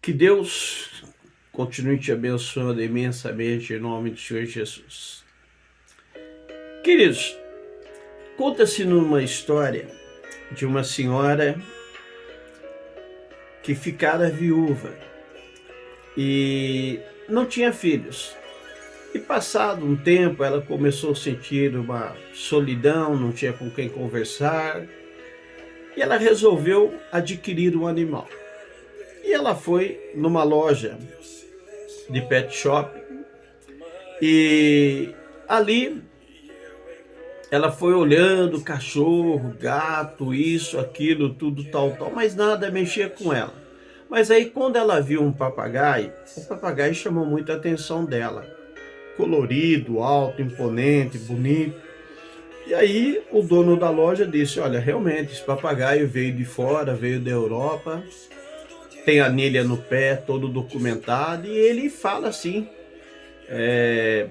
Que Deus continue te abençoando imensamente em nome do Senhor Jesus. Queridos, conta-se numa história de uma senhora que ficara viúva e não tinha filhos. E passado um tempo ela começou a sentir uma solidão, não tinha com quem conversar, e ela resolveu adquirir um animal. E ela foi numa loja de pet shop e ali ela foi olhando cachorro, gato, isso, aquilo, tudo tal, mas nada mexia com ela. Mas aí quando ela viu um papagaio, o papagaio chamou muita atenção dela. Colorido, alto, imponente, bonito. E aí o dono da loja disse, olha, realmente esse papagaio veio de fora, veio da Europa, tem anilha no pé, todo documentado, e ele fala assim,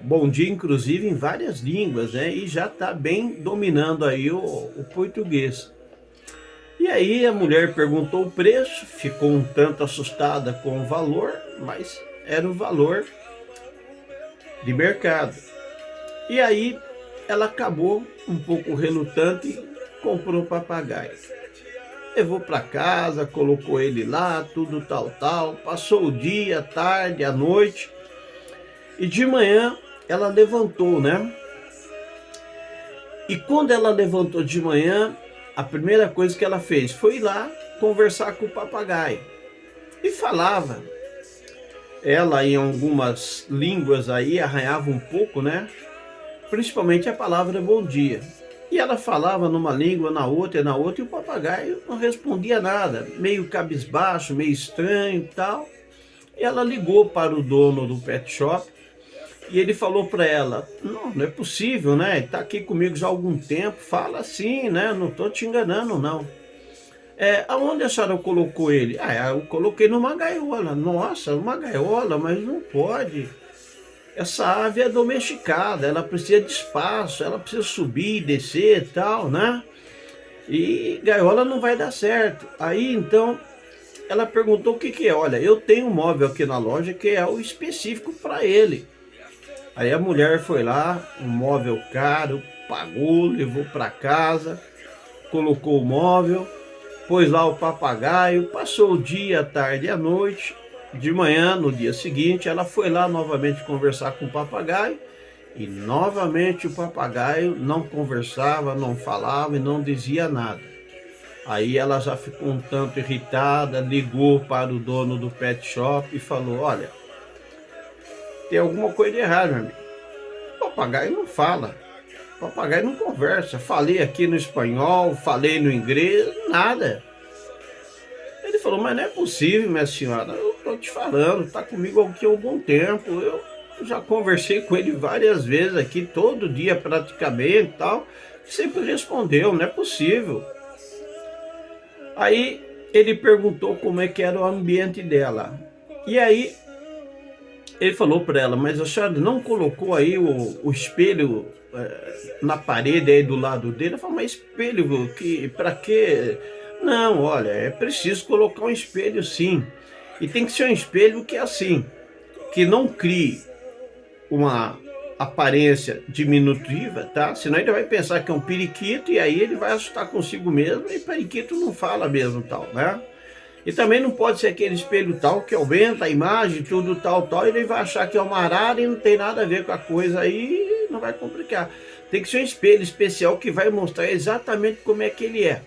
bom dia, inclusive, em várias línguas, né? E já está bem dominando aí o português. E aí a mulher perguntou o preço, ficou um tanto assustada com o valor, mas era o valor de mercado. E aí ela acabou um pouco relutante e comprou o papagaio. Levou para casa, colocou ele lá, tudo tal, passou o dia, a tarde, a noite, e de manhã ela levantou, né? E quando ela levantou de manhã, a primeira coisa que ela fez foi ir lá conversar com o papagaio. E falava. Ela em algumas línguas aí arranhava um pouco, né? Principalmente a palavra bom dia. E ela falava numa língua, na outra, e o papagaio não respondia nada, meio cabisbaixo, meio estranho e tal. E ela ligou para o dono do pet shop e ele falou para ela, não é possível, né? Ele está aqui comigo já há algum tempo, fala assim, né? Não estou te enganando, não. Aonde a senhora colocou ele? Eu coloquei numa gaiola. Nossa, uma gaiola, mas não pode. Essa ave é domesticada, ela precisa de espaço, ela precisa subir, descer e tal, né? E gaiola não vai dar certo. Aí então ela perguntou o que que é. Olha, eu tenho um móvel aqui na loja que é o específico para ele. Aí a mulher foi lá, um móvel caro, pagou, levou para casa, colocou o móvel, pôs lá o papagaio, passou o dia, a tarde e a noite. De manhã, no dia seguinte, ela foi lá novamente conversar com o papagaio e novamente o papagaio não conversava, não falava e não dizia nada. Aí ela já ficou um tanto irritada, ligou para o dono do pet shop e falou, olha, tem alguma coisa de errado, meu amigo. O papagaio não fala, o papagaio não conversa. Falei aqui no espanhol, falei no inglês, nada. Ele falou, mas não é possível, minha senhora, eu tô te falando, tá comigo aqui há algum tempo, eu já conversei com ele várias vezes aqui, todo dia praticamente e tal, sempre respondeu, não é possível. Aí ele perguntou como é que era o ambiente dela, e aí ele falou para ela, mas a senhora não colocou aí o espelho na parede aí do lado dele? Ela falou, mas espelho, para quê? Não, olha, é preciso colocar um espelho sim. E tem que ser um espelho que é assim, que não crie uma aparência diminutiva, tá? Senão ele vai pensar que é um periquito e aí ele vai assustar consigo mesmo e periquito não fala mesmo tal, né? E também não pode ser aquele espelho tal que aumenta a imagem, tudo tal, e ele vai achar que é uma arara e não tem nada a ver com a coisa aí, não vai complicar. Tem que ser um espelho especial que vai mostrar exatamente como é que ele é.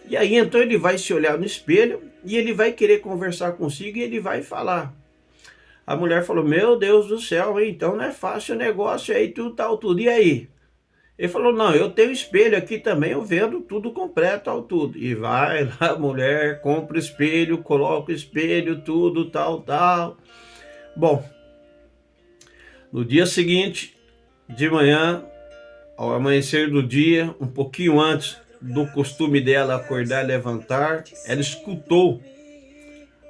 E aí então ele vai se olhar no espelho e ele vai querer conversar consigo e ele vai falar. A mulher falou, meu Deus do céu, então não é fácil o negócio aí, tudo tal, tudo, e aí? Ele falou, não, eu tenho espelho aqui também, eu vendo tudo completo, tal, tudo. E vai lá, a mulher, compra o espelho, coloca o espelho, tudo, tal. Bom, no dia seguinte, de manhã, ao amanhecer do dia, um pouquinho antes do costume dela acordar e levantar, ela escutou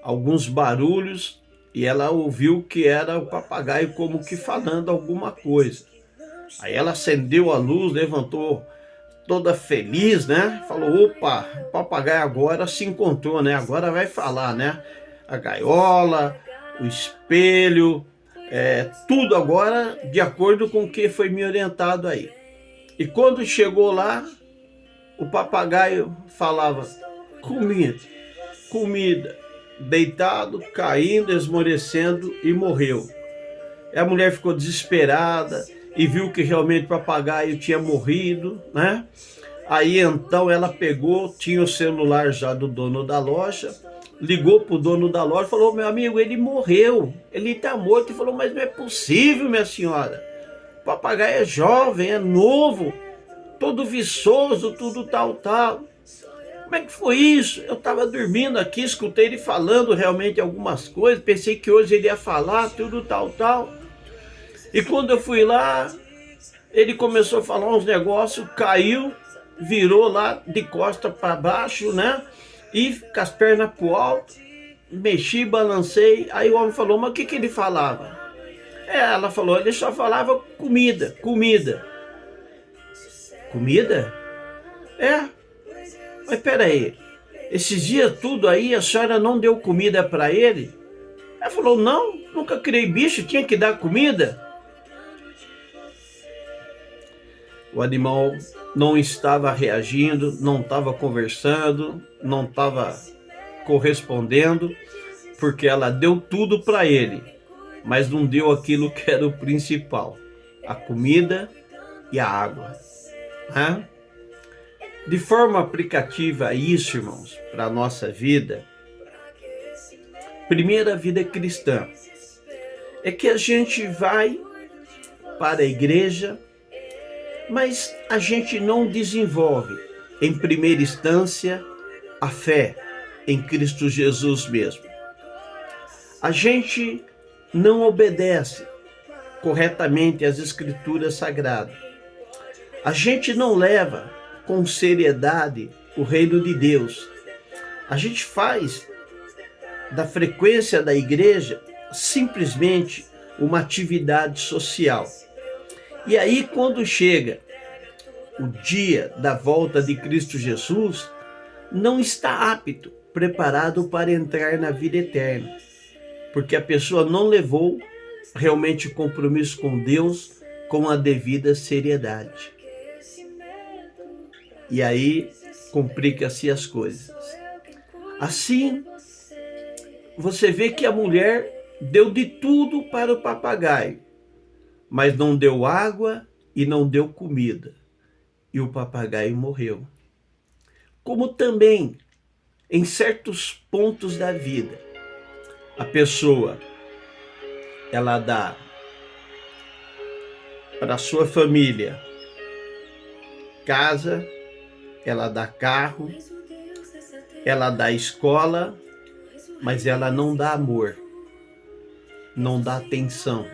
alguns barulhos e ela ouviu que era o papagaio como que falando alguma coisa. Aí ela acendeu a luz, levantou toda feliz, né? Falou, opa, o papagaio agora se encontrou, né? Agora vai falar, né? a gaiola, o espelho, tudo agora de acordo com o que foi me orientado aí. E quando chegou lá, o papagaio falava, comida, comida, deitado, caindo, esmorecendo e morreu. E a mulher ficou desesperada e viu que realmente o papagaio tinha morrido, né? Aí então ela pegou, tinha o celular já do dono da loja, ligou para o dono da loja e falou, meu amigo, ele morreu, ele está morto. E falou, mas não é possível, minha senhora. O papagaio é jovem, é novo, todo viçoso, tudo tal. Como é que foi isso? Eu estava dormindo aqui, escutei ele falando realmente algumas coisas, pensei que hoje ele ia falar tudo tal. E quando eu fui lá, ele começou a falar uns negócios, caiu, virou lá de costa para baixo, né? E com as pernas pro alto, mexi, balancei. Aí o homem falou, mas o que ele falava? Ela falou, ele só falava comida. Comida? Mas peraí, esses dias tudo aí, a senhora não deu comida para ele? Ela falou, não, nunca criei bicho, tinha que dar comida. O animal não estava reagindo, não estava conversando, não estava correspondendo, porque ela deu tudo para ele, mas não deu aquilo que era o principal, a comida e a água. De forma aplicativa isso, irmãos, para a nossa vida, primeira vida cristã, é que a gente vai para a igreja, mas a gente não desenvolve, em primeira instância, a fé em Cristo Jesus mesmo. A gente não obedece corretamente às Escrituras Sagradas. A gente não leva com seriedade o reino de Deus. A gente faz da frequência da igreja simplesmente uma atividade social. E aí, quando chega o dia da volta de Cristo Jesus, não está apto, preparado para entrar na vida eterna, porque a pessoa não levou realmente o compromisso com Deus com a devida seriedade. E aí complica-se as coisas. Assim, você vê que a mulher deu de tudo para o papagaio, mas não deu água e não deu comida. E o papagaio morreu. Como também, em certos pontos da vida, a pessoa, ela dá para a sua família casa, ela dá carro, ela dá escola, mas ela não dá amor, não dá atenção,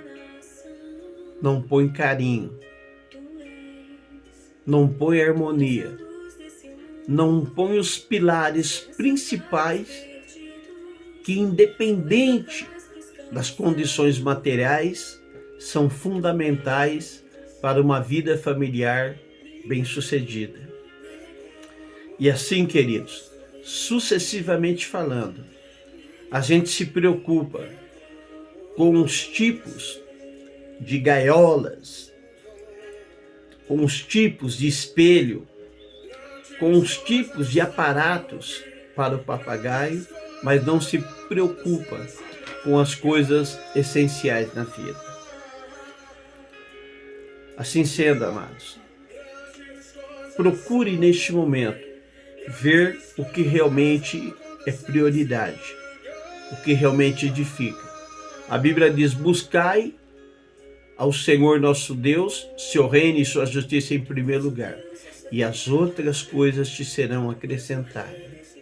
não põe carinho, não põe harmonia, não põe os pilares principais que, independente das condições materiais, são fundamentais para uma vida familiar bem-sucedida. E assim, queridos, sucessivamente falando, a gente se preocupa com os tipos de gaiolas, com os tipos de espelho, com os tipos de aparatos para o papagaio, mas não se preocupa com as coisas essenciais na vida. Assim sendo, amados, procure neste momento ver o que realmente é prioridade, o que realmente edifica. A Bíblia diz, buscai ao Senhor nosso Deus, seu reino e sua justiça em primeiro lugar, e as outras coisas te serão acrescentadas.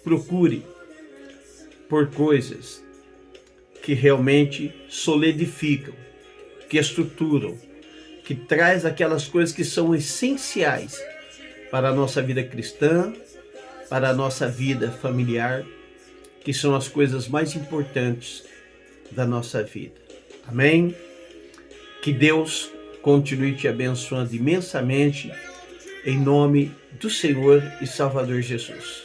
Procure por coisas que realmente solidificam, que estruturam, que traz aquelas coisas que são essenciais para a nossa vida cristã, para a nossa vida familiar, que são as coisas mais importantes da nossa vida. Amém? Que Deus continue te abençoando imensamente, em nome do Senhor e Salvador Jesus.